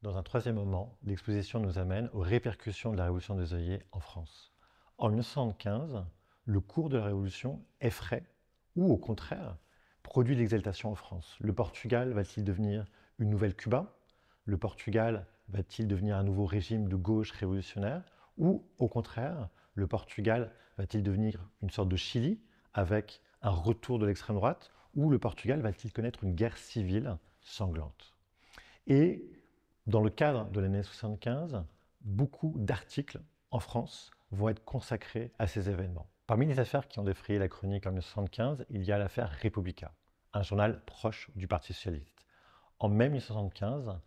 Dans un troisième moment, l'exposition nous amène aux répercussions de la Révolution des œillets en France. En 1975, le cours de la Révolution effraie, ou au contraire, produit l'exaltation en France. Le Portugal va-t-il devenir une nouvelle Cuba? Le Portugal va-t-il devenir un nouveau régime de gauche révolutionnaire? Ou au contraire, le Portugal va-t-il devenir une sorte de Chili avec un retour de l'extrême droite? Ou le Portugal va-t-il connaître une guerre civile sanglante? Et dans le cadre de l'année 75, beaucoup d'articles en France vont être consacrés à ces événements. Parmi les affaires qui ont défrayé la chronique en 1975, il y a l'affaire Republica, un journal proche du Parti socialiste. En mai 1975,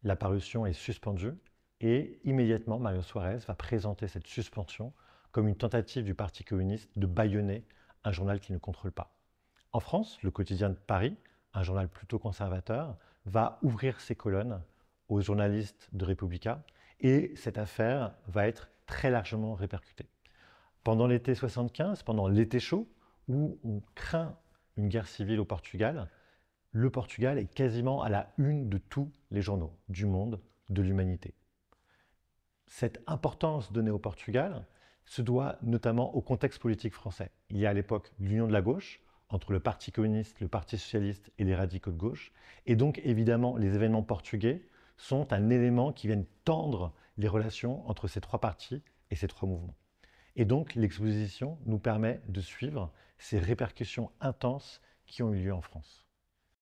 la parution est suspendue et immédiatement Mario Suarez va présenter cette suspension comme une tentative du Parti communiste de bâillonner un journal qu'il ne contrôle pas. En France, le quotidien de Paris, un journal plutôt conservateur, va ouvrir ses colonnes aux journalistes de Republica et cette affaire va être très largement répercutée. Pendant l'été 75, pendant l'été chaud, où on craint une guerre civile au Portugal, le Portugal est quasiment à la une de tous les journaux du monde, de l'humanité. Cette importance donnée au Portugal se doit notamment au contexte politique français. Il y a à l'époque l'union de la gauche, entre le Parti communiste, le Parti socialiste et les radicaux de gauche. Et donc, évidemment, les événements portugais sont un élément qui vient tendre les relations entre ces trois partis et ces trois mouvements. Et donc, l'exposition nous permet de suivre ces répercussions intenses qui ont eu lieu en France.